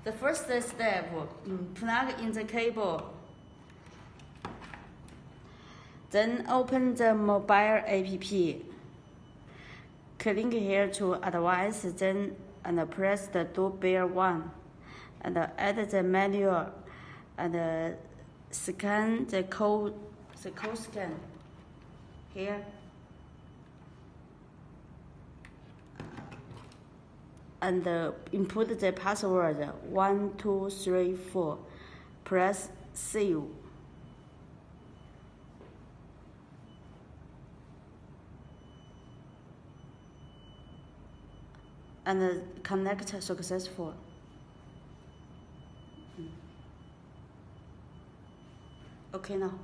The first step, plug in the cable. Then open the mobile app. Click here to advance, then and press the doorbell 1, and add the manual, and scan the code scan here. And input the password 1234. Press save. And connect successful. Okay now.